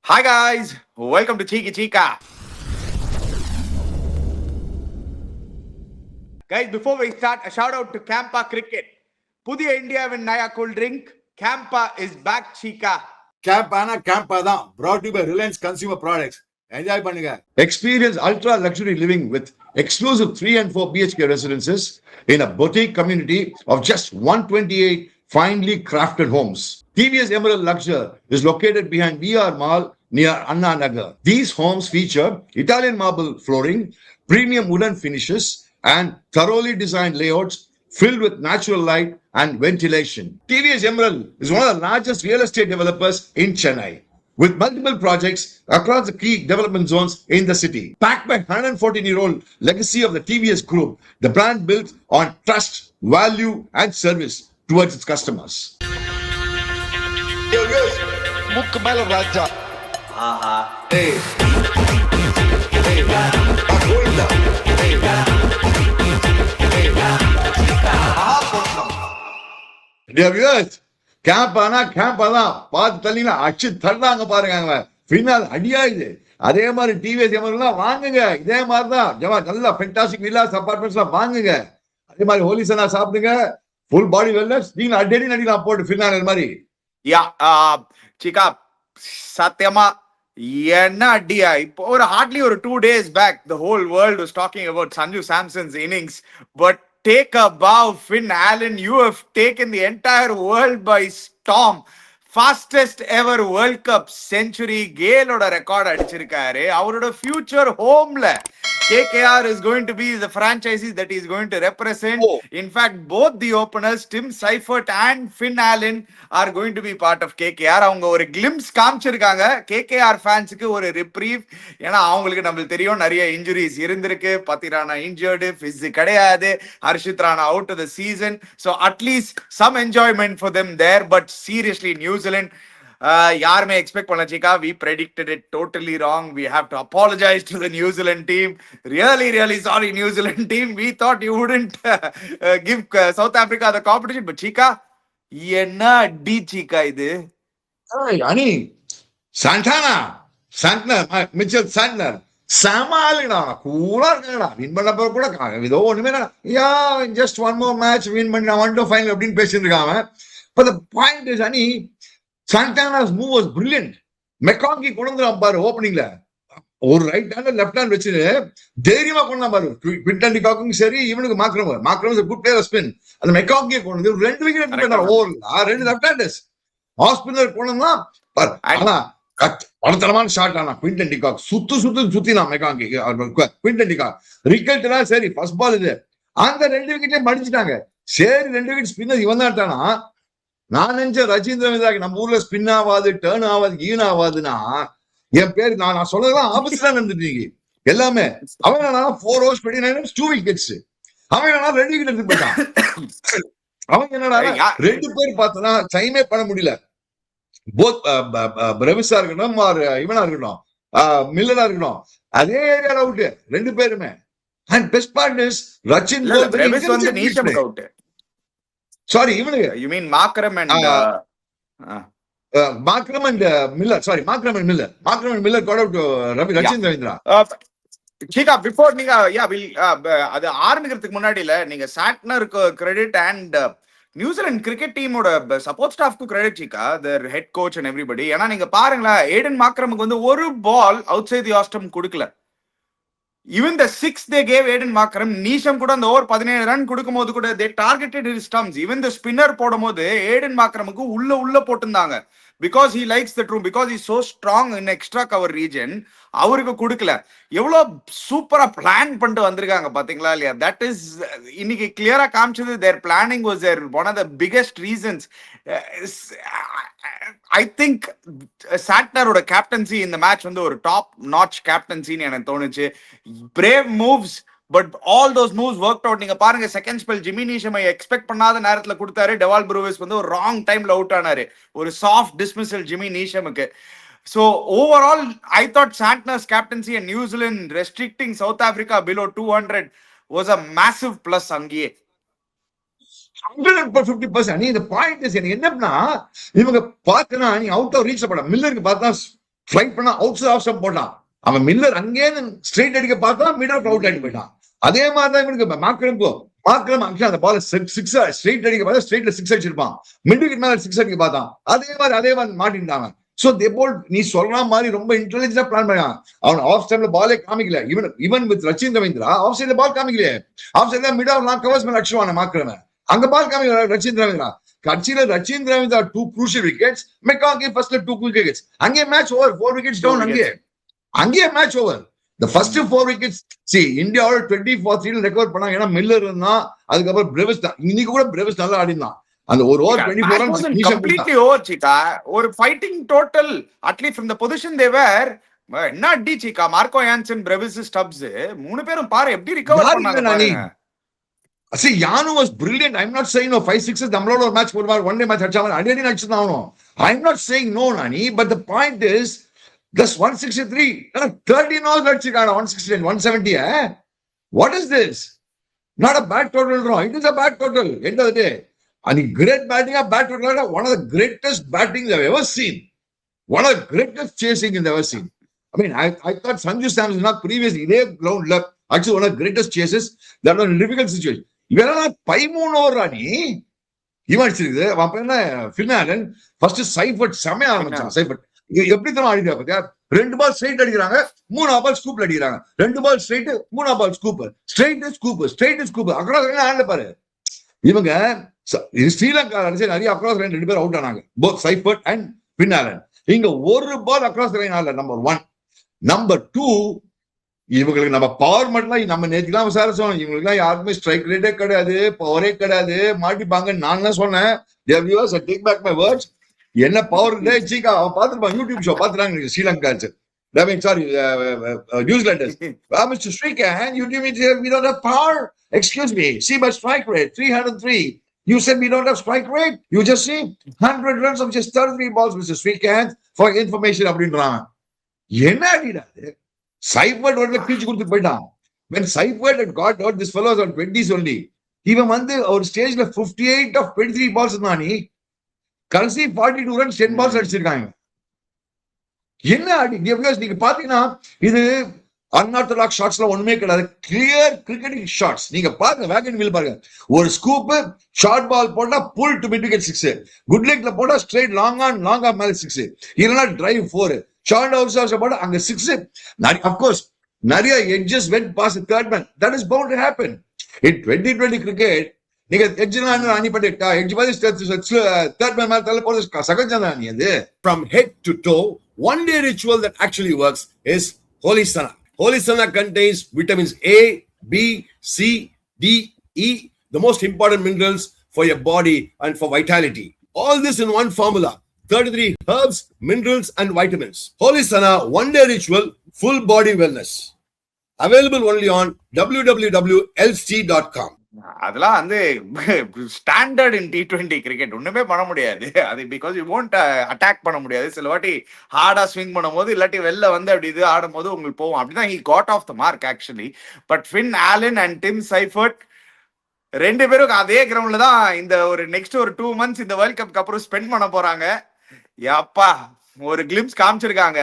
Hi guys, welcome to Cheeky Chica. Guys, before we start, a shout out to Campa Cricket. Pudiya India win Naya cool drink. Campa is back, Chica. கேம்பானா Campa தான் brought to you by Reliance Consumer Products. Enjoy பண்ணுங்க. Experience ultra luxury living with exclusive 3 and 4 BHK residences in a boutique community of just 128 finely crafted homes. TVS Emerald Luxure is located behind VR Mall near Anna Nagar. These homes feature Italian marble flooring, premium wooden finishes, and thoroughly designed layouts filled with natural light and ventilation. TVS Emerald is one of the largest real estate developers in Chennai, with multiple projects across the key development zones in the city. Backed by 114-year-old legacy of the TVS Group, the brand built on trust, value, and service towards its customers. Mukmel Raja. Hey. Hey. Goinda. Hey. கேம்பானா Campa தான் பார்த்து தள்ளிங்களா அச்சு தள்ளாங்க பாருங்க பின்னால் அடியாயுது. அதே மாதிரி TVS எல்லாம் வாங்குங்க. இதே மாதிரிதான் நல்லா ஃபென்டாஸ்டிக் வில்லாஸ் அபார்ட்மெண்ட்ஸ் எல்லாம் வாங்குங்க. அதே மாதிரி ஹோலிசனா சாப்பிடுங்க. Full body wellness. நீங்க அடி நடிக்கலாம் போட்டு பின்னால் மாதிரி. Chica, சத்தியமா என்ன அடியா. இப்போ ஒரு ஹார்ட்லி ஒரு 2 days back the whole world was talking about Sanju Samson's innings, but take a bow, Finn Allen. You have taken the entire world by storm. Fastest ever World Cup century. Galeoda record அடிச்சிருக்காரு. அவரோட future homeல KKR is going to be the franchises that he is going to represent. In fact, both the openers, Tim Seifert and Finn Allen, are going to be part of KKR. அவங்க ஒரு glimpse காமிச்சிருக்காங்க. KKR ஃபேன்ஸுக்கு ஒரு reprieve. ஏன்னா அவங்களுக்கு நம்மளுக்கு தெரியும் நிறைய இன்ஜுரிஸ் இருந்திருக்கு. பத்திரானா இன்ஜர்டு, ஃபிஸ் கிடையாது, Harshit Rana out of the season. So at least some enjoyment for them there. But seriously, New Zealand, யாருமே எக்ஸ்பெக்ட் பண்ணல சீக்கா. We predicted it totally wrong. We have to apologize to the New Zealand team. Really sorry, New Zealand team. We thought you wouldn't give South Africa the competition. But சீக்கா என்ன அடி சீக்கா இது. அனி சாண்டானா Mitchell Santner சமாளிடா கூலா இருக்கா. Win பண்ணப்ப கூட ஏதோ ஒண்ணுமே just one more match win பண்ணி 1-2 ஃபைனல் அப்படின்னு பேசிட்டு இருக்காங்க. But the point is, Ani, Santana's move was brilliant. மெக்காங்கி கொண்டு பாரு ஓப்பனிங்ல ஒரு ரைட் ஹேண்ட் லெஃப்ட் ஹேண்ட் வச்சு தைரியமா கொண்டு பாரு. குவிண்டன் டி காக்கும் சரி, இவனுக்கு மாக்ரம் குட் பிளேயர் ஸ்பின். அந்த மெக்காங்கியை கொண்டு 2 விக்கெட் எடுத்து ஓவர்ல 2 லெஃப்ட் ஹேண்டர்ஸ் ஆஃப் ஸ்பின்னர் கொண்டு ஆனா பலத்தரமான ஷாட். ஆனா குவிண்டன் டி காக் சுத்தினா மெக்காங்கி குவிண்டன் டி காக் ரிக்கல்ட்னா சரி ஃபர்ஸ்ட் பால் இது அந்த 2 விக்கெட்லயே மடிச்சிட்டாங்க. சரி 2 விக்கெட் ஸ்பின்னர் இவன் தான் எடுத்தானா. நான் நினைச்ச ரஜிந்திரன் நம்ம ஊர்ல ஸ்பின் ஆகாது, டேர்ன் ஆகாது, ஈன் ஆகாதுன்னா என் பேரு நான் சொல்றதெல்லாம் ஆபீஸ்ல நடந்துட்டு எல்லாமே. அவன் 4 overs 2 wickets. அவன் 2 விக்கெட் எடுத்து போயிட்டான். அவன் என்னடா 2 பேர் பார்த்தனா டைமே பண்ண முடியல. போத் பிரவிஸா இருக்கட்டும், இவனா இருக்கட்டும், மில்லரா இருக்கட்டும், அதே ஏரியால அவுட் 2 பேருமே. And best part is Rachin வந்து நீஷம் அவுட். Sorry, இவனுக்கு you mean Markram and Markram and Miller. Sorry, Markram and Miller got out to Rachin Ravindra. Cheeka before நீங்க அது ஆரம்பிக்கிறதுக்கு முன்னாடில நீங்க சாட்னருக்கு கிரெடிட் அண்ட் நியூசிலாந்து கிரிக்கெட் டீமோட சப்போர்ட் ஸ்டாஃப்க்கு credit Cheeka, their head coach and everybody. ஏன்னா நீங்க பாருங்களேன், ஏடன் மாக்ரமுக்கு வந்து ஒரு ball out side the of stump கொடுக்கல. Even the 6th they gave Aiden Markram, Neesham கூட அந்த ஓவர் 17 ரன் கொடுக்கும் போது கூட they targeted his stumps. Even the spinner போடும் போது ஏடன் மாக்ரமுக்கு உள்ள போட்டிருந்தாங்க. Because he likes the room, because he's so strong in extra cover region, அவருக்கு கொடுக்கல. எவ்வளவு சூப்பரா பிளான் பண்ணிட்டு வந்திருக்காங்க பாத்தீங்களா இல்லையா. தட் இஸ் இன்னைக்கு கிளியரா காமிச்சது. their planning was their one of the biggest reasons. I think சாட்னரோட கேப்டன்சி இந்த மேட்ச் வந்து ஒரு டாப் நாட்ச் கேப்டன்சின்னு எனக்கு தோணுச்சு. Brave moves, but all those moves work out. நீங்க பாருங்க, second spell Jimmy Neesham expect பண்ணாத நேரத்துல கொடுத்தாரு. டெவால் ப்ரூவிஸ் வந்து ஒரு ராங் டைம்ல அவுட் ஆனாரு. ஒரு சாஃப்ட் டிஸ்மிசல் ஜிமி நீஷமுக்கு. So overall, I thought Santner's captaincy and New Zealand restricting South Africa below 200 was a massive plus அங்கேயே. 150%. நீ இந்த பாயிண்ட் என்னன்னா இவங்க பார்த்தனா நீ அவுட் ஆஃப் ரீச் பண்ண மில்லருக்கு பார்த்தா ஃபிளைட் பண்ணா அவுட் சைட் ஆஃப் ஸ்டம்ப் போட்டான். அவன் மில்லர் அங்கே ஸ்ட்ரைட் அடிக்க பார்த்தா மிட் ஆஃப் அவுட் ஆயிட்டு போயிட்டான். அதே மாதிரி தான் இவனுக்கு மார்க்ரம் ஆக்சுவலா அந்த பால் சிக்ஸ் ஸ்ட்ரைட் அடிக்க பார்த்தா ஸ்ட்ரைட்ல சிக்ஸ் அடிச்சிருப்பான். மிட் விக்கெட் மேல சிக்ஸ் அடிக்க பார்த்தான். அதே மாதிரி மாட்டிட்டாங்க. சோ தே போல் நீ சொல்ற மாதிரி ரொம்ப இன்டெலிஜென்ட்டா பிளான் பண்ணான். அவன் ஆஃப் சைட்ல பாலே காமிக்கல. Even with Rachin Ravindra off சைட்ல பால் காமிக்கலையே. ஆஃப் சைட்ல மிட் ஆஃப் நான் கவர்ஸ் மேல அடிச்சுவான மார்க்ரம். அங்க பால் காமிக்கல ரச்சின் ரவீந்திரா. கட்சியில ரச்சின் ரவீந்திரா 2 crucial wickets, மெக்காங்கி ஃபர்ஸ்ட்ல 2 quick wickets. அங்கே மேட்ச் ஓவர். 4 wickets down. அங்கே match over. The first 4 wickets, see, இந்தியாவோட 24 ரெக்கவர் பண்ணாங்க. ஏன்னா மில்லர் இருந்தா, அதுக்கப்புறம் பிரேவிஸ் தான். இன்னைக்கு கூட பிரேவிஸ் நல்லா ஆடினான். அந்த ஒரு over 24 runs completely over, Chika. ஒரு fighting total, at least from the position they were, என்ன அடி சீக்கா. மார்க்கோ யான்சன், பிரேவிஸ், ஸ்டப்ஸ் மூணு பேரும் பாரு எப்படி ரிகவர் பண்ணாங்க பாருங்க. See, Yanu was brilliant. I'm not saying no 5-6 நம்மளோட ஒரு மேட்ச் போடுவார். ஒன் டே மேட்ச் அடிச்சாங்க. அடி அடிச்சுதான் ஆகணும். I'm not saying no, Nani, but the point is That's 163. 13 hours அடிச்சிருக்காங்க. 169, 170. What is this? Not a bad total, no. It is a bad total. End of the day. And the great batting, bad total, one of the greatest battings I've ever seen. One of the greatest chasing I've ever seen. I mean, I thought Sanju Samson not previously, they ground left. Actually, one of the greatest chases. That was a difficult situation. இவரெல்லாம் 13 over ராணி இவன் அடிச்சிருக்குது. அப்ப என்ன ஃபினாலன் first Seifert செமையா ஆரம்பிச்சான். Seifert எப்படி தான் ஆடிட்டா பாத்தியா. 2 பால் straight அடிக்கிறாங்க, 3 பால் ஸ்கூப்ல அடிக்கிறாங்க. 2 பால் ஸ்ட்ரைட், 3 பால் ஸ்கூப், ஸ்ட்ரைட் ஸ்கூப் அக்ராஸ் ஆடல பாரு. இவங்க ஸ்ரீலங்கா அடிச்சு நிறைய அக்ராஸ் லைன் 2 பேர் அவுட் ஆனாங்க. Both Seifert and Finn Allen. இங்க ஒரு பால் அக்ராஸ் லைன் ஆடல. நம்பர் 1. நம்பர் 2, இவங்களுக்கு நம்ம பவர் மட்டும் நம்ம நேற்றுலாம் விசாரிச்சோம். இவங்களுக்கு யாருக்குமே ஸ்ட்ரைக் ரேட்டே கிடையாது, பவரே கிடையாது, மாட்டிப்பாங்க. நான் தான் சொன்னேன். Take back my words. என்ன பவர் சீக்கா அவன் பாத்துருப்பான். யூடியூப் ஷோ பாத்துறாங்க Sri Lanka. Sorry, Newslanders. Mr. Srikanth, you give me we don't have power. Excuse me. See my strike rate, 303. You said we don't have strike rate. You just see 100 runs of just 33 balls, Mr. Srikanth, for information அப்படின்றாங்க. என்ன அடிடாது? Seifert ஒரு கிழிச்சு கொடுத்து போயிட்டான். When Seifert had got out, this fellow was on 20s only. இவன் வந்து ஒரு ஸ்டேஜ்ல 58 of 23 balls இருந்தானி. கடைசி 42 runs 10 balls அடிச்சிருக்காங்க. என்ன அடி? நீங்க பாத்தீங்கன்னா இது அன்ஆர்த்தடாக்ஸ் ஷாட்ஸ்ல ஒண்ணுமே கிடையாது. கிளியர் கிரிக்கெட்டிங் ஷாட்ஸ். நீங்க பாருங்க, வேகன் வீல் பாருங்க. ஒரு ஸ்கூப் ஷார்ட் பால் போட்டா புல் டு மிட் விக்கெட் 6, குட் லெக்ல போட்டா ஸ்ட்ரைட் லாங் ஆன் மேல 6, இல்லனா டிரைவ் 4, ஷார்ட் ஹவுஸ் போட்டா அங்க 6. of course நிறைய edges went past the third man. That is bound to happen in 2020 cricket. நீங்க எட்ஜ்லாம் அனி பண்ணிட்டா எட்ஜ் மாதிரி தேர்ட் மேன் மேல தள்ள போறது சகஜம் தான். அது from head to toe, one day ritual that actually works is Holy Sana. Holy Sana contains vitamins A, B, C, D, E, the most important minerals for your body and for vitality. All this in one formula. 33 herbs, minerals and vitamins. Holy Sana one day ritual, full body wellness. Available only on www.lc.com. அதெல்லாம் வந்து standard இன் T20 cricket. ஒண்ணுமே பண்ண முடியாது அது. Because you won't attack பண்ண முடியாது. சில வாட்டி ஹார்டா ஸ்விங் பண்ணும் போது, இல்லாட்டி வெளில வந்து அப்படி இது ஆடும் போது உங்களுக்கு போகும். அப்படிதான் he got off the mark actually. But Finn Allen and dim Seifert 2 பேரும் அதே கிரவுண்ட்ல தான் இந்த ஒரு நெக்ஸ்ட் ஒரு 2 months இந்த வேர்ல்ட் கப்க்கு அப்புறம் ஸ்பெண்ட் பண்ண போறாங்க. அப்பா ஒரு கிளிம்ஸ் காமிச்சிருக்காங்க.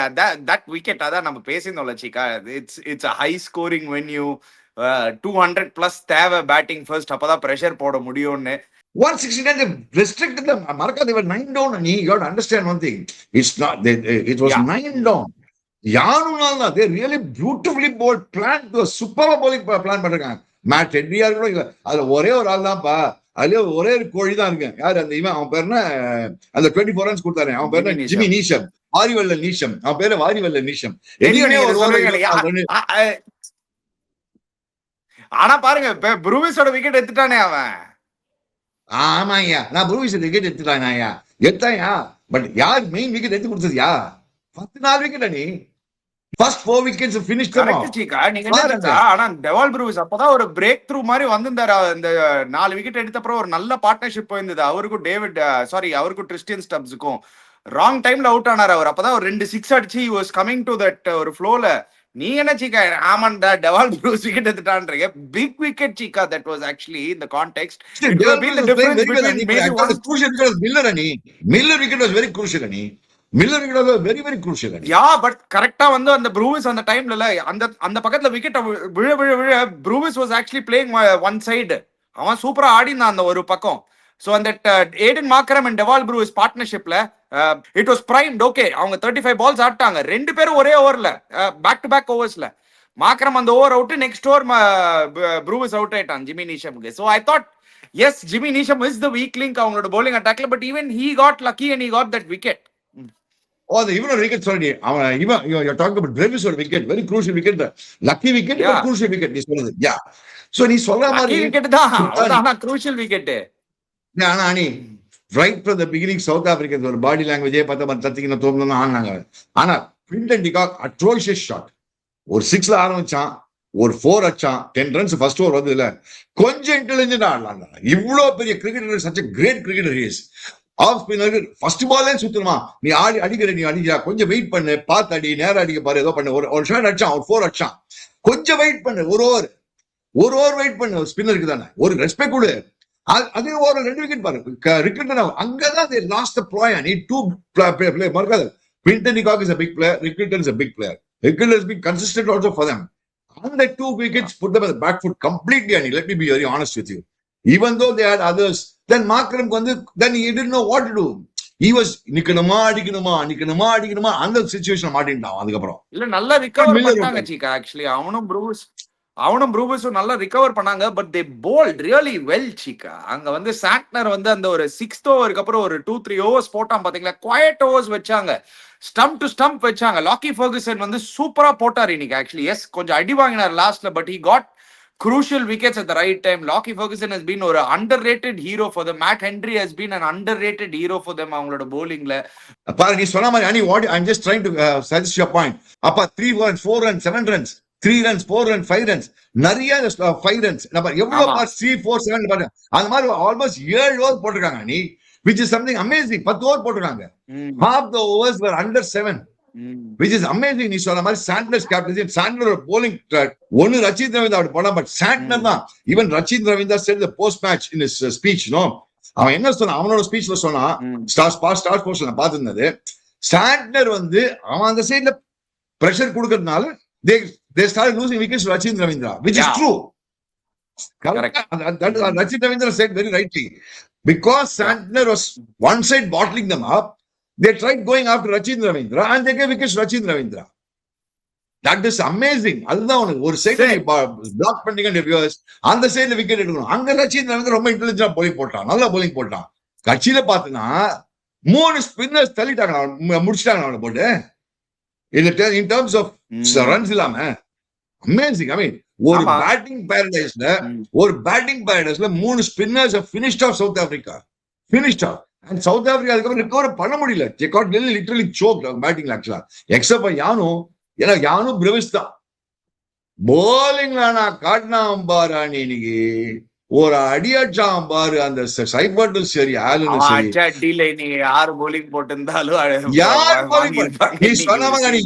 தட் விக்கெட் அதான் நம்ம பேசியிருந்தோம்ல Cheeka. It's a high scoring venue. 200+ தேவை பேட்டிங் ஃபர்ஸ்ட். அப்பதான் பிரஷர் போட முடியும்னு. 169 restricted them. Marka, they were 9 down. And you got to understand one thing. It's not. It was 9 down. Yanunalna, they really beautifully bowled, planned to a super bowling plan பண்ணிருக்காங்க. Mat ஹெட்ரியா கூட அதுல ஒரே ஒரு ஆள் தான்ப்பா. அதுல ஒரே ஒரு கோழி தான் இருக்கு. யாரு அந்த இவன்? அவன் பேர் என்ன? அந்த 24 runs கொடுத்தாரு. அவன் பேர் என்ன? ஜிமி நீஷம், வாரிவல்ல நீஷம். அவன் பேரு வாரிவல்ல நீஷம். ஆனா பாருங்க, ப்ரூவிஸோட விக்கெட் எடுத்துட்டானே அவன். ஆமாயா, நான் ப்ரூவிஸ் விக்கெட் எடுத்துட்டாயா எத்தாயா. பட் யார் மெயின் விக்கெட் எடுத்து கொடுத்ததுயா? 14 விக்கெட் அணி. First 4 wickets finished them off. ஆனா டெவால் ப்ரூவிஸ் அப்பதான் ஒரு பிரேக் த்ரூ மாதிரி வந்திருந்தாரு. இந்த 4 விக்கெட் எடுத்த அப்புறம் ஒரு நல்ல பார்ட்னர்ஷிப் போயிருந்தது அவருக்கும் அவருக்கும் கிறிஸ்டியன் ஸ்டப்ஸுக்கும். ராங் டைம்ல அவுட் ஆனார் அவர். அப்பதான் ஒரு 2 6 அடிச்சு he was coming to that ஒரு ஃப்ளோல. நீ என்ன சீக்கா? ஆமாண்டா, டெவால் ப்ரூஸ் விக்கெட் எடுத்துட்டான்றீங்க. Big wicket Cheeka. That was actually in the context. It will be the difference between maybe one crucial Miller wicket was very crucial. Miller wicket very very crucial. Yeah but கரெக்டா வந்து அந்த Brevis அந்த டைம்ல அந்த அந்த பக்கத்துல wicket விழ விழ விழ Brevis was actually playing one side. அவன் சூப்பரா ஆடினான் அந்த ஒரு பக்கம். ஸோ அந்த Aiden Markram and Dewald Brevis பார்ட்னர்ஷிப்ல இட் வாஸ் பிரைம்ட். ஓகே, அவங்க 35 பால்ஸ் ஆட்டாங்க, ரெண்டு பேரும் ஒரே ஓவர்ல பேக் டு பேக் ஓவர்ஸ்ல. மார்க்ரம் அந்த over out, next over Brevis out ஆயிட்டான் ஜிமி நீஷம்க்கு. So I thought yes, Jimmy Neesham is the weak link அவங்களோட bowling attackல. But even he got lucky and he got that wicket. Oh, even a wicket, sorry. Even you're talking about Brevis or wicket, very crucial wicket. The lucky wicket, Yeah. but crucial wicket. Yeah. So நீ சொல்ற Lucky மாதிரி wicket தான், அதான் crucial wicket. ஆனா நீ right from the beginning south Africans ஒரு பாடி லாங்குவேஜே பார்த்தா மாதிரி தத்திக்கணும் தோணுன்னு ஆனாங்க. ஆனா குவிண்டன் டிகாக் அட்ரோஷியஸ் ஷாட். ஒரு 6ல ஆரம்பிச்சான், ஒரு 4 அடிச்சான், 10 runs ஃபர்ஸ்ட் ஓவர் வந்து இல்ல. கொஞ்சம் இன்டெலிஜென்ட் ஆடலாம். இவ்வளவு பெரிய கிரிக்கெட்டர், such great cricketer is. Off ஸ்பின்னருக்கு ஃபர்ஸ்ட் பாலே சுத்தணுமா, நீ அடிக்கிற, நீ அடிக்கிறா, கொஞ்சம் வெயிட் பண்ணு, பார்த்து அடி, நேரம் அடிக்க பாரு, ஏதோ பண்ணு. ஒரு ஷாட் அடிச்சான், ஒரு 4 அடிச்சான், கொஞ்சம் வெயிட் பண்ணு, ஒரு ஓவர் வெயிட் பண்ணு. ஸ்பின்னருக்கு தானே ஒரு ரெஸ்பெக்ட் கொடு. அதே ஒரு 2 விக்கெட் பாரு ரிக்கெட். அங்கதான் they lost the play. I need 2 play மறக்காத. Quinton de Kock is a big player, Ricketton is a big player. Ricketton has been consistent also for them. And the 2 wickets put them on the back foot completely. And let me be very honest with you, even though they had others, then Markram வந்து then he didn't know what to do. He was நிக்கணுமா அடிக்கணுமா அந்த situation மாட்டிட்டான். அதுக்கப்புறம் இல்ல நல்லா recover பண்ணாங்க சீக்கா. Actually அவனும் ப்ரூவிஸும் நல்லா recover பண்ணாங்க. But they bowled really well Cheeka. அங்க வந்து சாண்ட்னர் வந்து அந்த ஒரு 6th ஓவருக்கு அப்புறம் ஒரு 2-3 ஓவர்ஸ் போட்டான் பாத்தீங்களா. குவைட் ஓவர்ஸ் வச்சாங்க, ஸ்டம்ப் டு ஸ்டம்ப் வச்சாங்க. லாக்கி ஃபர்குசன் வந்து சூப்பரா போட்டார் இன்னைக்கு. ஆக்சுவலி எஸ், கொஞ்சம் அடி வாங்கினார் லாஸ்ட்ல, but he got crucial wickets at the right time. Lockie Ferguson has been ஒரு underrated hero for them. Matt Henry has been an underrated hero for them அவங்களோட bowlingல. பாரு நீ சொன்ன மாதிரி அனி, what I'm just trying to suggest your point. அப்ப 3 runs 4 runs 7 runs 3 runs 4 runs 5 runs நிறைய 5 runs நம்ம எவ்வளவு 3 4 7 பாருங்க. அந்த மாதிரி ஆல்மோஸ்ட் 7 ஓவர் போட்டுருக்காங்க நீ, which is something amazing. 10 over போட்டுருக்காங்க. half the overs were under 7, which is amazing. நீ சொன்ன மாதிரி சாண்ட்லர்ஸ் கேப்டன்சி, சாண்ட்லர் bowling ஒன்னு ரச்சித் ரவீந்தர் அப்படி போனா, பட் சாண்ட்லர் தான். Even Rachit Ravinder said the post match in his speech, no, அவன் என்ன சொன்னா, அவனோட ஸ்பீச்ல சொன்னா, ஸ்டார் ஸ்போர்ட்ஸ்ல நான் பார்த்திருந்தது, சாண்ட்லர் வந்து அவன் அந்த சைடுல பிரஷர் கொடுக்கறதுனால they started losing wickets to Rachit Ravindra, which is true. Correct. Rachit Ravindra said very rightly, because Santner was one side bottling them up, they tried going after Rachit Ravindra and they gave wickets to Rachit Ravindra. That is amazing. அதுதான் ஒரு side black பண்ணிங்க viewers, அந்த சைடுல wicket எடுக்கணும். அங்க ரச்சித் ரவீந்திரா ரொம்ப இன்டெலிஜென்ட்டா bowling போட்டான், நல்லா bowling போட்டான். கட்சியில பாத்தீங்கன்னா 3 ஸ்பின்னர்ஸ் தள்ளிட்டாங்க, முடிச்சிட்டாங்க அவனை போட்டு. in terms of runs இல்லாம amazing. I mean ஒரு பேட்டிங் பேரடைஸ்ல 3 spinners finished off South Africa, finished off. And South Africa அதுக்கப்புறம் ரிகவர் பண்ண முடியல. They got literally choked பேட்டிங்ல ஆக்சுவலா, எக்ஸப்ட் ஃபார் யானு. ஏன்னா யானு பிரவிஸ் தான் bowlingல நான் காட்டினான் பாரு இன்னைக்கு. ஒரு அடி அடிச்சான் பாரு அந்த சைபர்டும் சரி ஆலனும் சரி. அடியில நீ யார் bowling போட்டிருந்தாலும் யார் bowling நீ சொன்ன மாதிரி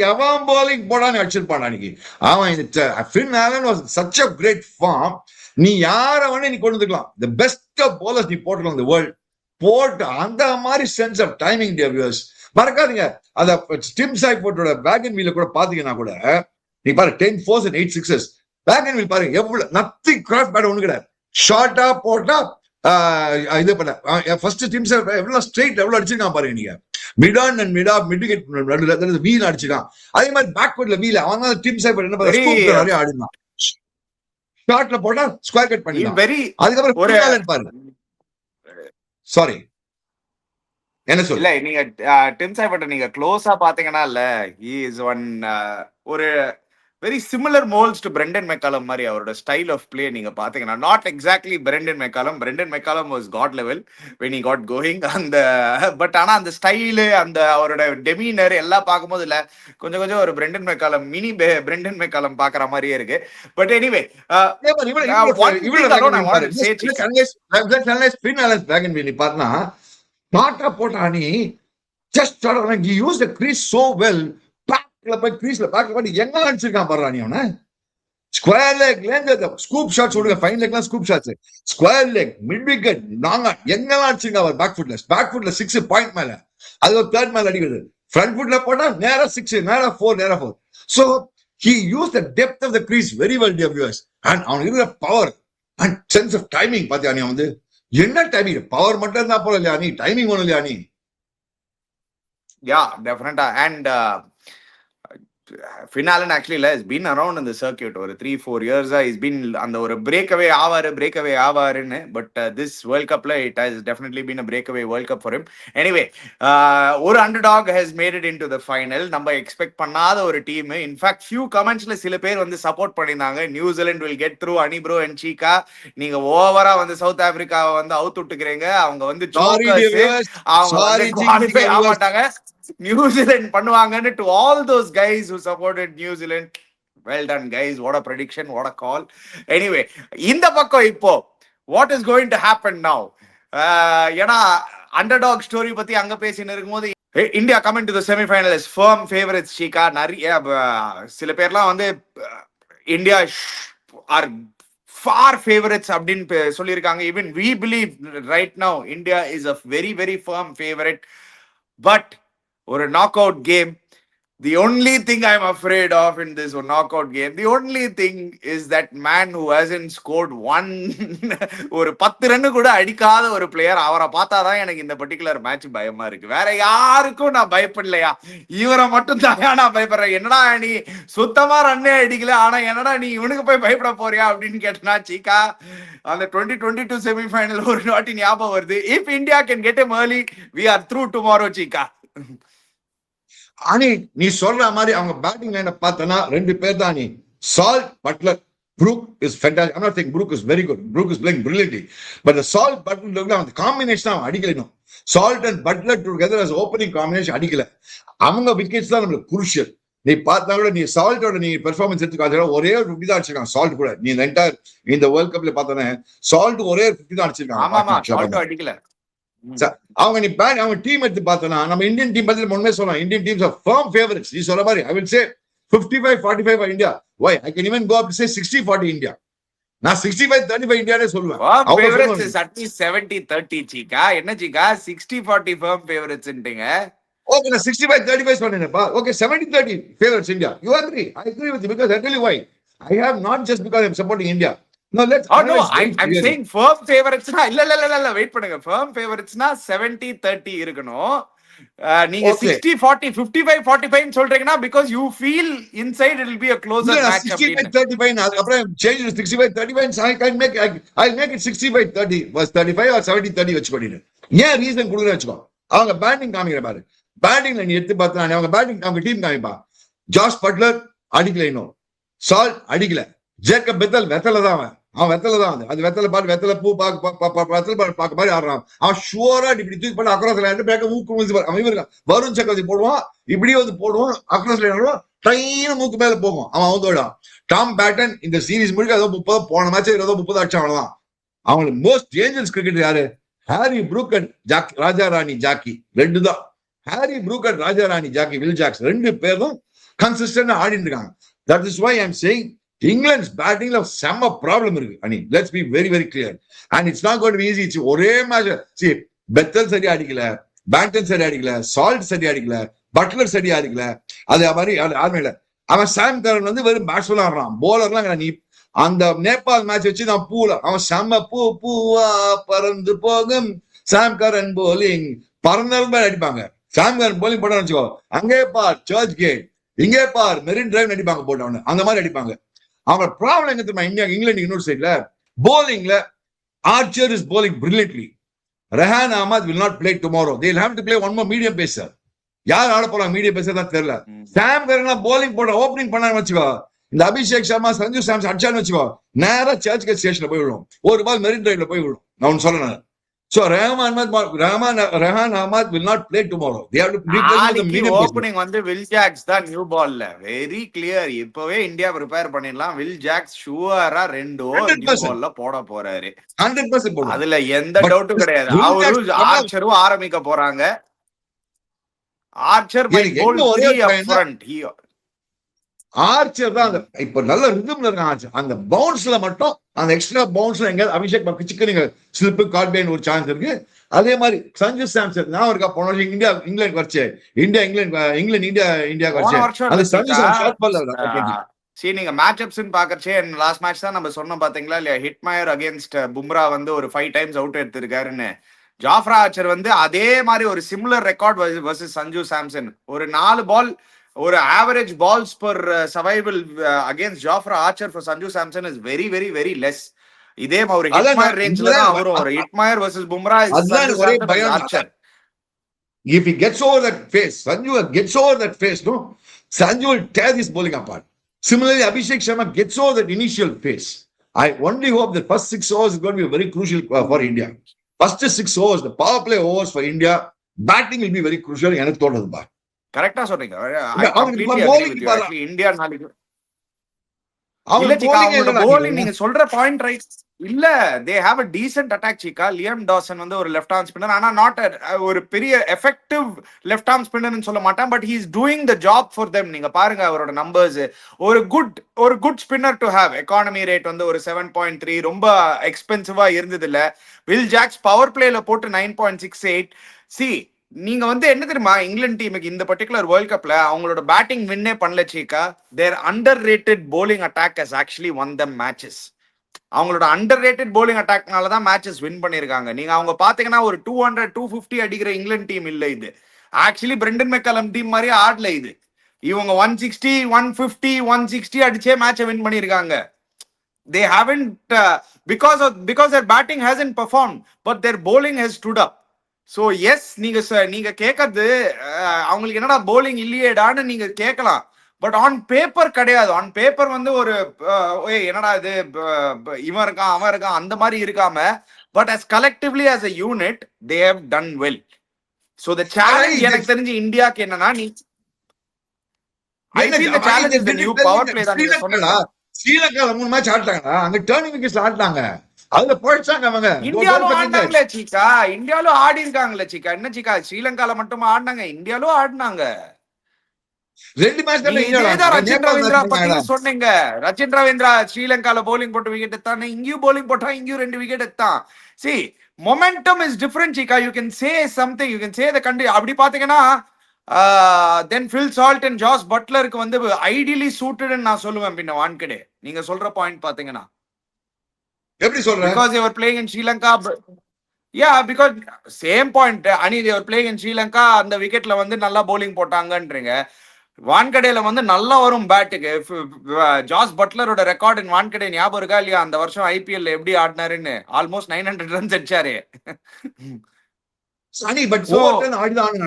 எவன் bowling போடான்னு அடிச்சிருப்பான் அன்னைக்கு. அவன் Finn Allen was such a great form. நீ யார வேணா நீ கொண்டு வந்துக்கலாம், the best of bowlers நீ போட்டுக்கலாம் இந்த வேர்ல்ட் போட்டு. அந்த மாதிரி சென்ஸ் ஆஃப் டைமிங் வியூவர்ஸ் மறக்காதீங்க. அத டிம் சாய்போர்ட்டோட வேகன் வீல கூட பாத்தீங்கன்னா கூட நீ பாரு 10 4s and 8 6s. Wagon wheel பாருங்க எவ்வளவு நத்திங் கிராஃப்ட் பேட் ஒண்ணு கிடையாது. ஷார்ட்டா போட்டா இது பண்ண ஃபர்ஸ்ட் டிம் சாய் எவ்வளவு ஸ்ட்ரெயிட் எவ்வளவு அடிச்சிருக்கான் பாருங்க. நீங்க மிடான் அண்ட் மிட் வீல் அடிச்சிருக்கான். அதே மாதிரி பேக்வர்ட்ல வீல் அவன் தான் டிம் சாய் என்ன பண்ண ஆடினான். ஷார்ட்ல போட்டா ஸ்கொயர் கட் பண்ணிடலாம். அதுக்கப்புறம் பாருங்க, சாரி என்ன சொல்ல, இல்ல நீங்க டிம் சாய்பட்ட நீங்க க்ளோஸா பாத்தீங்கன்னா இல்ல, he is one ஒரு very similar moulds to Brendon McCullum மாதிரி அவரோட ஸ்டைல் ஆஃப் பிளே நீங்க பாத்தீங்கன்னா. Not exactly Brendon McCullum was God level when he got going. அந்த பட் ஆனா அந்த ஸ்டைலு, அந்த அவரோட டெமீனர் எல்லாம் பார்க்கும்போது இல்ல கொஞ்சம் ஒரு பிரெண்டன் மெக்காலம், மினி பிரெண்டன் மெக்காலம் பாக்குற மாதிரியே இருக்கு. பட் எனிவே டாட்டா போட்டா நீ just he used the crease so well. பேக்ல போய் கிரீஸ்ல பேக்ல போய் எங்க அடிச்சிருக்கான் பாரு நீ அவனை. ஸ்கொயர் லெக்ல ஸ்கூப் ஷாட்ஸ் விடுங்க, ஃபைன் லெக்லாம் scoop shots, square leg, mid wicket, நாங்க எங்கெல்லாம் அடிச்சுங்க அவர் பேக் ஃபுட்ல 6 பாயிண்ட் மேல, அது ஒரு தேர்ட் மேல அடிக்கிறது, ஃப்ரண்ட் ஃபுட்ல போனா நேரா 6, நேரா 4. So he used the depth of the crease very well, dear viewers. And அவனுக்கு இருக்கிற power and sense of timing பாத்தியா நீ வந்து, என்ன டைமிங், பவர் மட்டும் இருந்தா போல இல்லையா நீ, டைமிங் ஒண்ணு இல்லையா நீ. Yeah, definitely. And Finn Allen actually has been around in the circuit over 3-4 years. He's been on the breakaway ஆவாரு, but this World Cup it has definitely been a breakaway World Cup for him. Anyway, ஒரு underdog has made it into the final. நம்ம expect பண்ணாத ஒரு team. In fact, few commentsல சில பேர் வந்து support பண்ணிருந்தாங்க, New Zealand will get through, அனி bro and சீகா நீங்க ஓவரா வந்து சவுத் ஆப்பிரிக்காவை வந்து அவுட் விட்டுக்கிறீங்க, அவங்க வந்து குவாலிஃபை ஆக மாட்டாங்க, நியூசிலாந்து பண்ணுவாங்கன்னு. to all those guys who supported New Zealand, well done guys, what a prediction, what a call. Anyway, இந்த பக்கம் இப்போ what is going to happen now, ஏன்னா அண்டர்டாக் ஸ்டோரி பத்தி அங்க பேசின்னு இருக்கும்போது India coming to the semi-final as firm favorites. சீகா நிறைய சில பேர்லாம் வந்து இந்தியா are far favorites அப்படின்னு சொல்லியிருக்காங்க. even we believe right now India is a very very firm favorite, but ஒரு knockout game, the only thing I'm afraid of in this knockout game, the only thing is that man who hasn't scored one ஒரு 10 run கூட அடிக்காத ஒரு player, அவரை பார்த்தாதான் எனக்கு இந்த particular match பயமா இருக்கு. வேற யாருக்கும் நான் பயப்படலையா, இவரை மட்டும் தான் நான் பயப்படுறேன். என்னடா நீ சுத்தமா ரன்னே அடிக்கல, ஆனா என்னடா நீ இவனுக்கு போய் பயப்பட போறியா அப்படின்னு கேட்டனா சீக்கா அந்த 2022 செமிஃபைனல் ஒரு வாட்டி ஞாபகம் வருது. if India can get him early, we are through tomorrow சீக்கா. அனி நீ சொல்ற மாதிரி அவங்க பேட்டிங் லைனை பார்த்தனா 2 பேர் தான் நீ, Salt, Butler. Brook is fantastic. I'm not saying Brook is very good. Brook is playing brilliantly. But the Salt Butler the combination அவன் அடிக்கல இன்னும். Salt and Butler together as opening combination அடிக்கல. அவங்க விக்கெட்ஸ் தான் நமக்கு crucial. நீ பார்த்தா கூட நீ சால்ட்டோட நீ பெர்ஃபார்மன்ஸ் எடுத்துக்காத, ஒரே 50 தான் அடிச்சிருக்காங்க சால்ட் கூட. நீ என்டையர் இந்த வேர்ல்ட் கப்ல பார்த்தனே சால்ட் ஒரே 50 தான் அடிச்சிருக்காங்க. ஆமா சால்ட் அடிக்கல. அவங்க நீ பேட் அவங்க டீம் எடுத்து பார்த்தனா நம்ம இந்தியன் டீம் பத்தி முன்னே சொல்லலாம், இந்தியன் டீம்ஸ் ஆர் ஃபர்ம் ஃபேவரிட்ஸ். நீ சொல்ற மாதிரி I will say 55-45 for India. Why? I can even go up to say 60-40 India. நான் 65-35 இந்தியானே சொல்லுவேன். ஃபேவரிட்ஸ் is at least 70-30 சீக்கா. என்ன சீக்கா 60-40 firm favorites ன்ட்டீங்க? Okay, நான் 65-35 சொன்னேன்ப்பா. Okay, 70-30 favorites India. You agree? I agree with you because I tell you why. I have not just because I'm supporting India. No, let's. Oh no, I'm saying firm favorites na இல்ல wait பண்ணுங்க. firm favorites na 70-30 இருக்கணும். நீங்க 60-40 55-45 ன்னு சொல்றீங்கன்னா because you feel inside it will be a closer match. 65-35 அப்புறம் change to 65-35 I'll make it 65-30 was 35 or 70-30 வெச்சுக்கோங்க. ஏன் reason கொடுக்குறேன் வெச்சுக்கோ. அவங்க பேட்டிங் காமிக்கிற பாரு, பேட்டிங்ல நீ எடுத்து பார்த்தா அவங்க பேட்டிங் அவங்க டீம் காமிப்பா. ஜாஸ் பட்லர் அடிக்கல, இன்னும் சால்ட் அடிக்கல, ஜேக்கப் பெத்தல் வெத்தல தான் அவன் வெத்தல தான் அது வெத்தல பாட்டு வெத்தல பூ வெத்தல பாக்க மாதிரி ஆடுறான். அவன் ஷுவரா இப்படி தூக்கி பண்ண அக்ராஸ்ல பேக்க மூக்கு அவன் இவருக்கான். வருண் சக்கரவர்த்தி போடுவான், இப்படியே வந்து போடுவான், அக்ராஸ்ல ட்ரெயின் மூக்கு மேல போகும், அவன் வந்து டாம் பேட்டன் இந்த சீரீஸ் முழுக்க ஏதோ 30 போன மேட்ச் 30 அடிச்சா அவ்வளவுதான். அவங்களுக்கு மோஸ்ட் டேஞ்சரஸ் கிரிக்கெட் யாரு? ஹாரி ப்ரூக் அண்ட் ராஜா ராணி ஜாக்கி 2 தான். ஹாரி ப்ரூக் அண்ட் ராஜா ராணி ஜாக்கி வில் ஜாக்ஸ் 2 பேரும் கன்சிஸ்டன்டா ஆடிட்டு இருக்காங்க. That is why I am saying England பேட்டிங்ல செம்ம ப்ராப்ளம் இருக்கு. Any let's be very very clear and it's not going to be easy. ஒரே மேட்ச் சி பெத்தல் சரியா அடிக்கல, பேட்டன் சரியா அடிக்கல, சால்ட் சரியா அடிக்கல, பட்லர் சரியா அடிக்கல, அது மாதிரி யாருமே இல்ல. அவன் சாம் கரன் வந்து வெறும் பேட்ஸ்மேன் ஆடுறான், போலர்லாம் நீ அந்த நேபாள் மேட்ச் வச்சு நான் பூல அவன் செம்ம பூவா பறந்து போகும் சாம் கரன் போலிங் பறந்தாலும் பேர் அடிப்பாங்க. சாம் கரன் போலிங் போட்டான்னு வச்சுக்கோ, அங்கே பார் சர்ச் கேட், இங்கே பார் மெரின் டிரைவ் அடிப்பாங்க போட்டவனு, அந்த மாதிரி அடிப்பாங்க. அவங்க ப்ராப்ளம் எங்க தெரியுமா? இங்கிலாந்து இன்னொரு சைட்ல bowlingல Archer is bowling brilliantly. Rehan Ahmed will not play tomorrow. They'll have to play one more medium pacer. யார் ஆட போறாங்க மீடியம் பேசர் தான் தெரியல. சாம் கரன் bowling போட ஓபனிங் பண்ணான்னு வச்சுக்கோ, இந்த அபிஷேக் சர்மா சஞ்சு சாம்சன் அடிச்சான்னு வச்சுக்கோ, நேரா சர்ச் கேட் ஸ்டேஷன்ல போய் விடும், ஒரு பால் மெரின் டிரைவ்ல போய் விடும். நான் சொல்றேன். So Rehan Ahmad will not play tomorrow. They have to replace the medium opening வந்து வில் ஜாக்ஸ் தான் நியூ பால்ல. Very clear. இப்பவே இந்தியா ப்ரிப்பேர் பண்ணிடலாம். வில் ஜாக்ஸ் ஷூரா 2 நியூ பால்ல போட போறாரு. 100% போடுவார். அதுல எந்த டவுட்டும் கிடையாது. அவரு ஆர்ச்சரும் ஆரம்பிக்க போறாங்க. Archer by ball 3 up front. Archer தான் இப்ப நல்ல ரிதம்ல இருக்கான் ஆர்ச்சர். அந்த பவுன்ஸ்ல மட்டும் அந்த எக்ஸ்ட்ரா பவுன்ஸ்ல எங்கேயாவது அபிஷேக் பக்கிச்சுக்கு நீங்க ஸ்லிப்பு காட்பேன் ஒரு சான்ஸ் இருக்கு. அதே மாதிரி சஞ்சு சாம்சன் நான் இருக்கா போன வருஷம் இங்கிலாந்து வச்சு இந்தியா போன வச்சு வருஷம் அந்த இல்ல சஞ்சு சீக்கா. ஷார்ட் பால் சரி, நீங்க மேட்ச் அப்ஸ் பாக்கறச்சே லாஸ்ட் மேட்ச் தான் நம்ம சொன்னோம் பாத்தீங்களா இல்லையா, ஹிட்மயர் அகேன்ஸ்ட் பும்ரா வந்து ஒரு 5 டைம்ஸ் அவுட் எடுத்திருக்காருன்னு. ஜாஃப்ரா ஆர்ச்சர் வந்து அதே மாதிரி ஒரு similar record versus Sanju Samson. ஒரு 4 பால் ஒரு average balls per survival against Jofra Archer for Sanju Samson is very very very less. இதே ஒரு ஹிட்மயர் ரேஞ்ச்ல தான் வரும். ஒரு ஹிட்மயர் வர்சஸ் பும்ரா இஸ் அதுதான் சஞ்சு ஒரே சாம்சன் பயம். Archer. If he gets over that phase, Sanju gets over that phase, no, Sanju will tear this bowling apart. Similarly, Abhishek Sharma gets over that initial phase. I only hope the first 6 overs is going to be very crucial for India. First 6 overs, the power play overs for India, batting will be very crucial. எனக்கு தோணுதுப்பா. கரெக்டா சொன்னீங்க. India நாளைக்கு இல்ல சிக்கா, அவங்களோட bowling நீங்க சொல்ற point right. இல்ல, they have a decent attack Shikha. Liam Dawson வந்து ஒரு லெஃப்ட் ஆர்ம் ஸ்பின்னர், ஆனா நாட் ஒரு பெரிய எஃபெக்டிவ் லெஃப்ட் ஆர்ம் ஸ்பின்னர்னு சொல்ல மாட்டேன், but he is doing the job for them. நீங்க பாருங்க அவரோட நம்பர்ஸ். ஒரு good spinner to have. Economy rate வந்து ஒரு 7.3, ரொம்ப எக்ஸ்பென்சிவா இருந்தது இல்ல. வில் ஜாக்ஸ் பவர் பிளேல போட்டு 9.68. சி, நீங்க வந்து என்ன தெரியுமா, இங்கிலாந்து டீமுக்கு இந்த பர்டிகுலர் வேர்ல்ட் கப்ல அவங்களோட பேட்டிங் வின்னே பண்ணல சீக்கா. Their underrated bowling attack has actually won them matches. அவங்களோட அண்டர் ரேட்டட் போலிங் அட்டாக்னால தான் மேட்சஸ் வின் பண்ணிருக்காங்க. நீங்க அவங்க பாத்தீங்கன்னா ஒரு 200 250 அடிக்கிற இங்கிலாந்து டீம் இல்ல இது. ஆக்சுவலி பிரெண்டன் மெக்கலம் டீம் மாதிரி ஆடல இது. இவங்க 160 150 160 அடிச்சே மேட்சை வின் பண்ணிருக்காங்க. They haven't because their batting hasn't performed, but their bowling has stood up. So yes, நீங்க கேட்கறது அவங்களுக்கு என்னடா bowling இல்லையேடான்னு நீங்க கேட்கலாம். பட் ஆன் பேப்பர் கிடையாது. ஆன் பேப்பர் வந்து ஒரு என்னடா இது இவன் இருக்கான் அவன் இருக்கான் அந்த மாதிரி இருக்காம, but as collectively as a unit they have done well. So the challenge எனக்கு தெரிஞ்சு இந்தியாக்கு என்னன்னா, I feel the challenge is the new power play தான் நீங்க சொன்னீங்க. ஸ்ரீலங்கால 3 மேட்ச் ஆட்டாங்கடா. அங்க டர்னிங் விக்கெட்ஸ் ஆட்டாங்க. அதுல போயிச்சாங்க அவங்க. இந்தியாலும் ஆடினாங்களே சீக்கா. இந்தியாலும் ஆடி இருக்காங்களே சீக்கா. என்ன சீக்கா ஸ்ரீலங்கால மட்டும் ஆடினாங்க? இந்தியாலும் ஆடினாங்க. 2 மேட்ச் தான் இந்தியா. ரச்சின் ரவீந்திரா பத்தி சொன்னீங்க. ரச்சின் ரவீந்திரா ஸ்ரீலங்கால போலிங் போட்டு விக்கெட் எடுத்தானே, இங்கேயும் போலிங் போட்டா இங்கேயும் 2 விக்கெட் எடுத்தான். See, momentum is different சீக்கா. You can say something, you can say the country. அப்படி பாத்தீங்கன்னா தென் ஃபில் சால்ட் அண்ட் ஜாஸ் பட்லருக்கு வந்து ஐடியலி சூட்டட்னு நான் சொல்லுவேன். பின்ன வான்கடே நீங்க சொல்ற பாயிண்ட் பாத்தீங்கன்னா எப்படி சொல்றேன்? Because they were playing in Sri Lanka. Yeah, because same point. Ani they were playing in Sri Lanka. அந்த விக்கெட்ல வந்து நல்லா bowling போட்டாங்கன்றீங்க. வான்கடேல வந்து நல்லா வரும் பேட்டுக்கு. ஜாஸ் பட்லரோட ரெக்கார்ட் இன் வான்கடே ஞாபகம் இருக்கா இல்லையா? அந்த வருஷம் ஐபிஎல் எப்படி ஆடினாருன்னு ஆல்மோஸ்ட் 900 ரன்ஸ் அடிச்சாரு. சனி பட் ஓவர்டன் ஆடிதான்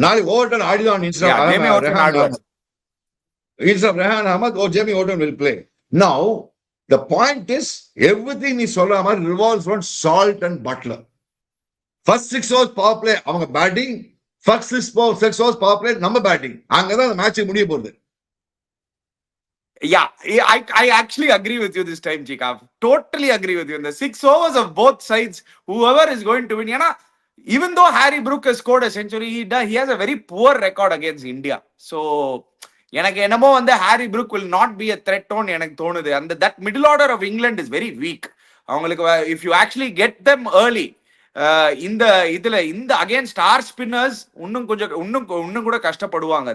நாளைக்கு Overton ஆடிதான் instead of Rehan Ahmed or Jamie Orton will play. Now the point is everything நீ சொல்ற மாதிரி revolves around Salt and Butler. First 6 overs power play அவங்க batting, first 6 overs power play நம்ம batting. அங்கதான் அந்த match முடிய போகுது. Yeah, I actually agree with you this time, Chika. Totally agree with you. In the 6 overs of both sides, whoever is going to win, even though Harry Brook has scored a century, he has a very poor record against India. So எனக்கு என்னமோ வந்து Harry Brook will not be a threat on எனக்கு தோணுது. அந்த that middle order of England is very weak. அவங்களுக்கு if you actually get them early இந்த against R spinners இன்னும் கூட கஷ்டப்படுவாங்க.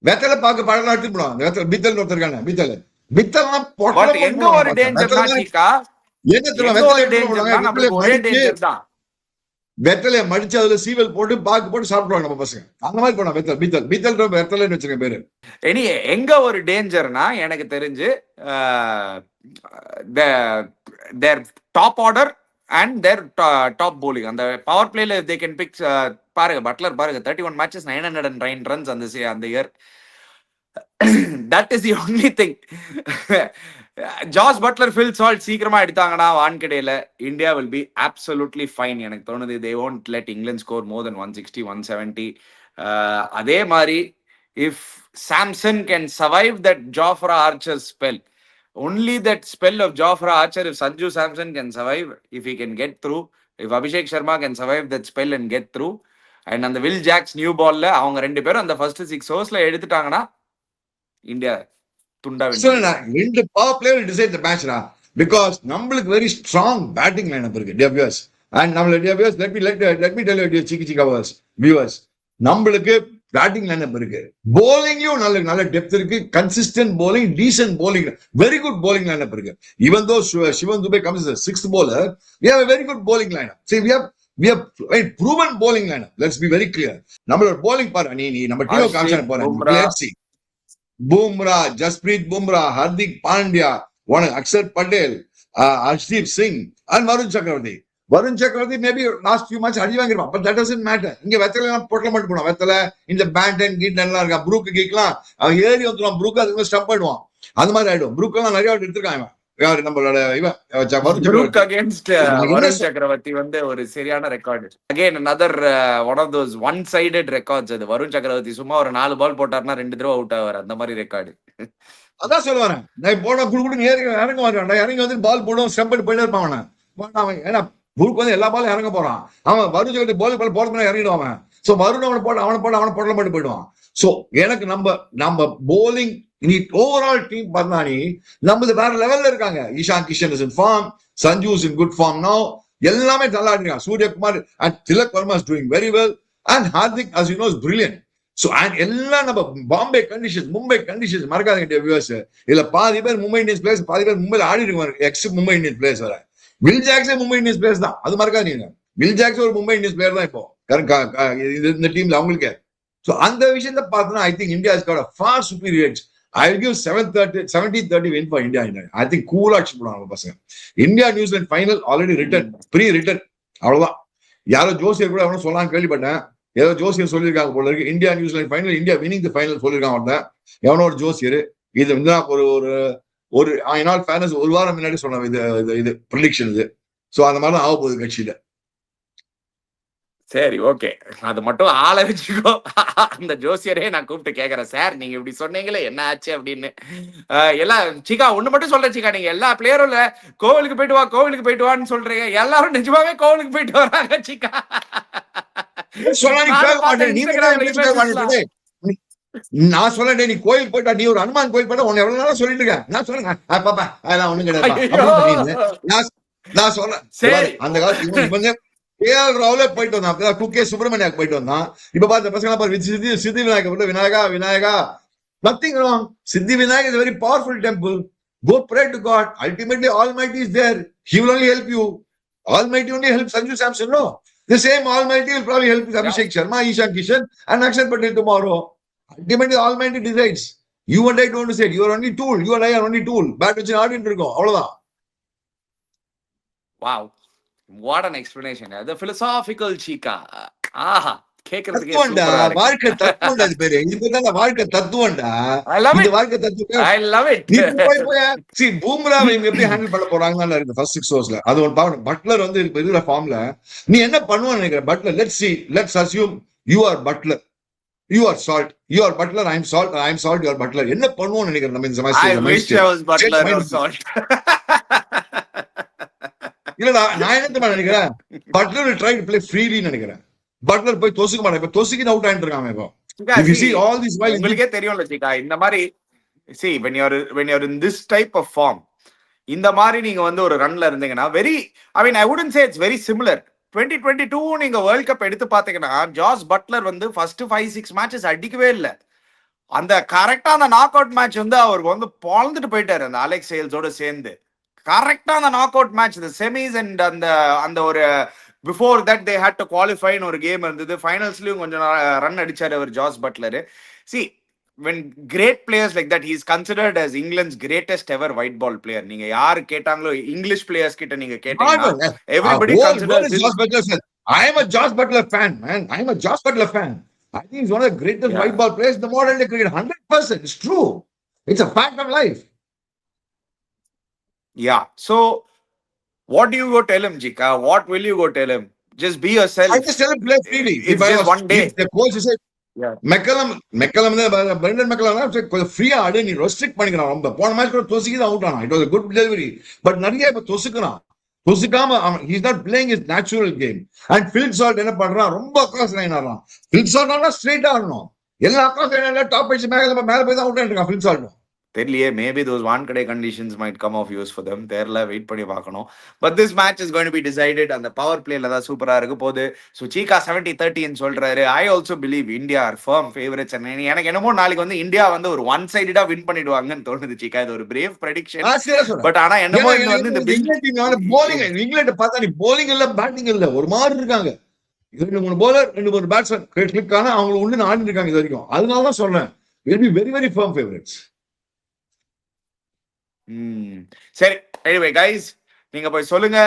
வெத்தல பாக்க பழம் எடுத்துடுவாங்க. வெத்தல பித்தல் ஒருத்தருக்காங்க. பித்தல் எங்க ஒரு டேஞ்சர் சீக்கா. வெத்தலைய மடிச்சு அதுல சீவல் போட்டு பாக்கு போட்டு சாப்பிடுவாங்க நம்ம பசங்க. அந்த மாதிரி போனா பித்தல் வெத்தலைன்னு வச்சுக்க பேரு. இனி எங்க ஒரு டேஞ்சர்னா எனக்கு தெரிஞ்சு their top order and their top bowling. அந்த பவர் பிளேல they can pick பாருங்க பட்லர் பாருங்க 31 matches 909 runs அந்த இயர். That is the only thing. Jos Buttler Phil Salt சீக்கிரமா எடுத்தாங்கன்னா வான்கடேல India will be absolutely fine. எனக்கு தோணுது they won't let England score more than 160 170. அதே மாதிரி if Samson can survive that Jofra Archer spell, only that spell of Jofra Archer, if Sanju Samson can survive, if he can get through, if Abhishek Sharma can survive that spell and get through, and அந்த will Jacks new பால்ல அவங்க 2 பேரும் அந்த first 6 ஓவர்ஸ்ல எடுத்துட்டாங்கன்னா India துண்டா ரெண்டு power player decide the மேட்ச்டா because நம்மளுக்கு very strong batting line up இருக்கு டியபியர்ஸ் அண்ட் நம்மள டியபியர்ஸ் let me tell you சிக்கி சிக்காவர்ஸ் வியூவர்ஸ் நம்மளுக்கு பேட்டிங் லைன் அப் இருக்கு bowlingலயும் நல்ல டெப்த் இருக்கு consistent bowling decent bowling very good bowling line up இருக்கு even though Shivam Dube comes as a sixth bowler we have a very good bowling lineup see we have proven bowling lineup let's be very clear நம்மளோட bowling பாரு நீ நம்ம team concept போறோம் let's see Bumrah, Jasprit Bumrah, Hardik Pandya, Akshar Patel, Arshdeep Singh, and Varun Chakravarti. Varun Chakravarti maybe last few months அடி வாங்கிருப்பான் but that doesn't matter. இங்க வெத்தல போட்டல மட்டும் போணும் வெத்தல இந்த பேண்ட் அண்ட் கீட் எல்லாம் இருக்கா ப்ரூக் கீக்லாம் அவன் ஏறி வந்துருவான் ப்ரூக் அதுக்கு ஸ்டம்ப் ஆயிடுவான் அந்த மாதிரி ஆயிடும் ப்ரூக் எல்லாம் நிறைய எடுத்துருக்கான் இவன் நம்மளோட Brook against Varun Chakravarti வந்து ஒரு சரியான record again another one of those one sided records அது Varun Chakravarti சும்மா ஒரு 4 பால் போட்டார்னா 2 தடவை அவுட் ஆவார் அந்த மாதிரி ரெக்கார்டு அதான் சொல்ல வரேன் நான் போன குடுக்குடு இறங்க மாட்டான்டா இறங்கி வந்து பால் போடும் ஸ்டம்ப் போயிட்டே இருப்பான் அவன் ஏன்னா ப்ரூக் வந்து எல்லா பாலும் இறங்க போறான் அவன் வருண் சக்கரவர்த்தி பால் போடுறதுனா இறங்கிடுவான் சோ வருண் அவனை போடல மட்டும் போயிடுவான் சோ எனக்கு நம்ம bowling இனி ஓவரால் டீம் பார்த்தா நீ நம்மது வேற லெவல்ல இருக்காங்க Ishan Kishan is in form Sanju is in good form now எல்லாமே நல்லா ஆடுறாங்க Suryakumar and Tilak Varma is doing very well and Hardik as you know is brilliant so and எல்லாம் நம்ம மும்பை கண்டிஷன்ஸ் மறக்காதீங்க வியூவர்ஸ் இல்ல பாதி பேர் மும்பை இந்தியன்ஸ் பிளேயர்ஸ் பாதி பேர் மும்பைல ஆடி இருக்காங்க எக்ஸ் மும்பை இந்தியன்ஸ் பிளேயர்ஸ் வர வில் ஜாக்ஸே மும்பை இந்தியன்ஸ் பிளேயர்ஸ் தான் அது மறக்காதீங்க வில் ஜாக்ஸ் ஒரு மும்பை இந்தியன்ஸ் பிளேயர் தான் இப்போ இந்த டீம்ல அவங்களுக்கு சோ அந்த விஷயத்தை பார்த்தா I think India has got a far superior edge I will give 70-30 win for India. I think cool action போடுவாங்க பசங்க India New Zealand final already written அவ்வளவுதான் யாரோ ஜோசியர் கூட அவனும் சொல்லலாம் கேள்விப்பட்டேன் ஏதோ ஜோசியர் சொல்லியிருக்காங்க போல இருக்கு India New Zealand final India winning the final சொல்லியிருக்காங்க எவனோ ஒரு ஜோசியர் இது வந்து ஒரு நாள் ஃபேனஸ் ஒரு வாரம் முன்னாடி சொன்ன இது ப்ரெடிக்ஷன் இது சோ அந்த மாதிரி தான் ஆக போகுது கட்சியில சரி ஓகே அது மட்டும் ஆளை வச்சுக்கோ அந்த ஜோசியரே நான் கூப்பிட்டு கேக்குறேன் சார் நீங்க இப்படி சொன்னீங்களே என்ன ஆச்சு அப்படின்னு எல்லாம் சிக்கா ஒண்ணு மட்டும் சொல்றேன் சிக்கா நீங்க எல்லா பிளேயரும் கோவிலுக்கு போயிட்டு வான்னு சொல்றீங்க எல்லாரும் நிஜமாவே கோவிலுக்கு போயிட்டு வராங்க சிக்கா நான் சொல்ல நீ கோயில் போயிட்டா நீ ஒரு அனுமான் கோயில் போயிட்டா உன்னை எவ்வளவு நாளா சொல்லிட்டு இருக்கேன் நான் சொல்றேன் பாப்பா அதெல்லாம் ஒண்ணும் கிடையாது நான் சொல்றேன் சரி அந்த காலத்துல KL ராவ்ல போயிட்டு வந்தான் குக்கே சுப்பிரமணியாக்கு போயிட்டு வந்தான் இப்ப பார்த்த பசங்க சித்தி Vinayaka nothing wrong Siddhi Vinayak is a very powerful temple go pray to God ultimately Almighty is there he will only help you Almighty only helps Sanju Samson no the same Almighty will probably help Abhishek Sharma Ishan Kishan and Akshar Patel tomorrow ultimately Almighty decides you and I don't decide you are only tool you and I are only tool bat வச்சு ஆடிட்டு இருக்கோம் அவ்வளவுதான் wow what an explanation the philosophical chica aha கேக்குறதுக்கு வாழ்க்கை தத்துவம் அது பேரு இதுதான் வாழ்க்கை தத்துவம்டா இந்த வாழ்க்கை தத்துவம் I love it see Bumrah இவங்க எப்படி ஹேண்டில் பண்ண போறாங்கன்னு இருக்கு ஃபர்ஸ்ட் 6 ஓவர்ஸ்ல அது ஒரு பாவம் பட்லர் வந்து இருக்கிற ஃபார்ம்ல நீ என்ன பண்ணுவான்னு நினைக்கிற Buttler let's assume you are butler you are salt you are butler I am salt you are butler என்ன பண்ணுவோம்னு நினைக்கிற நம்ம இந்த I wish I was butler or salt இல்லடா நான் என்ன நினைக்கிறேன் Buttler will try to play freely நினைக்கிறேன் பட்லர் போய் தொசுக்க மாட்டான் இப்ப தொசுக்கு அவுட் ஆயிட்டு இருக்காங்க இப்போ if you see all these while உங்களுக்கே தெரியும்ல சிக்கா இந்த மாதிரி see when you're in this type of form இந்த மாதிரி நீங்க வந்து ஒரு ரன்ல இருந்தீங்கன்னா I mean I wouldn't say it's very similar 2022 நீங்க வேர்ல்ட் கப் எடுத்து பாத்தீங்கன்னா ஜாஸ் பட்லர் வந்து ஃபர்ஸ்ட் 5-6 மேட்சஸ் அடிக்கவே இல்லை அந்த கரெக்டா அந்த நாக் அவுட் மேட்ச் வந்து அவருக்கு வந்து பொழந்துட்டு போயிட்டாரு அந்த அலெக்ஸ் சேல்ஸோட சேர்ந்து கரெக்டா அந்த நாக் அவுட் மேட்ச் இந்த செமிஸ் அண்ட் அந்த ஒரு before that they had to குவாலிஃபைன்னு ஒரு கேம் இருந்தது ஃபைனல்ஸ்லயும் கொஞ்சம் ரன் அடிச்சாரு அவர் Jos Buttler see when great players like that he is considered as England's greatest ever white ball player நீங்க யாரு கேட்டாங்களோ இங்கிலீஷ் பிளேயர்ஸ் கிட்ட நீங்க கேட்டீங்கன்னா everybody considers Josh Butler I am a Josh Butler fan man I am a Josh Butler fan I think he's one of the greatest white ball players in the modern day cricket 100% it's true it's a fact of life yeah so what do you go tell him Jika what will you go tell him just be yourself I just tell him play freely if I was one day the coach said McCullum Brendan McCullum கொஞ்சம் ஃப்ரீயா ஆடு நீ restrict பண்ணிக்கிறான் ரொம்ப போன match கூட தொசுக்கி தான் out ஆனா it was a good delivery but நிறைய இப்ப தொசுக்கிறான் புசுக்காம he's not playing his natural game. And Phil Salt என்ன பண்றான், ரொம்ப அக்ராஸ் லைன் ஆடுறான். Phil Salt ஆனா ஸ்ட்ரெயிட் ஆடணும். எல்லா அக்ராஸ் லைன் டாப் அடிச்சு மேல போய் தான் அவுட் ஆயிட்டு Phil Salt. தெரியலையே, maybe those Wankhede conditions might come of use for them. தெரியல, வெயிட் பண்ணி பார்க்கணும். But this match is going to be decided. அந்த பவர் பிளேல தான் சூப்பரா இருக்கு போகுது. ஸோ சீகா 70-30 சொல்றாரு. I also believe India are firm favourites. எனக்கு என்னமோ நாளைக்கு வந்து இந்தியா வந்து ஒரு ஒன் சைடடா வின் பண்ணிடுவாங்கன்னு தோணுது சீகா. இது ஒரு பிரேவ் ப்ரெடிக்ஷன். பட் ஆனா என்னமோ இது வந்து இந்த இங்கிலாந்து பார்த்தா நீ போலிங் இல்ல பேட்டிங் இல்ல ஒரு மாதிரி இருக்காங்க. 2-3 bowler 2-3 பேட்ஸ்மேன் கிளிக் ஆனா அவங்க ஒண்ணு ஆடி இருக்காங்க இது வரைக்கும். அதனால தான் சொல்றேன் will be very very firm favorites. சரி, anyway guys, நீங்க போய் சொல்லுங்க.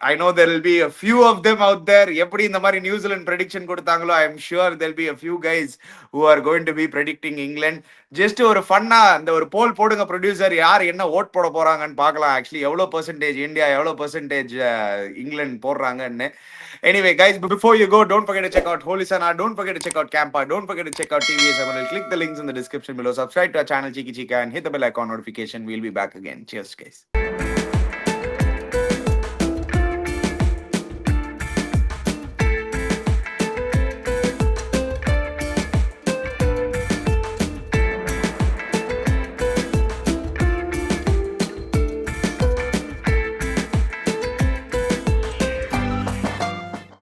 I know there will be a few of them out there. எப்படி இந்த மாதிரி நியூசிலாந்து prediction கொடுத்தாங்களோ, I am sure there will be a few guys who are going to be predicting England. Just ஒரு ஃபன்னா இந்த ஒரு போல் போடுங்க ப்ரொடியூசர், யார் என்ன ஓட் போட போறாங்கன்னு பார்க்கலாம். ஆக்சுவலி எவ்வளோ பெர்சன்டேஜ் இந்தியா, எவ்வளோ பெர்சன்டேஜ் இங்கிலாந்து போடுறாங்கன்னு. Anyway guys, before you go, don't forget to check out Holy Sana, don't forget to check out Campa, don't forget to check out TVS Emerald. Click the links in the description below, subscribe to our channel Cheeky Chika and hit the bell icon notification. We'll be back again. Cheers guys.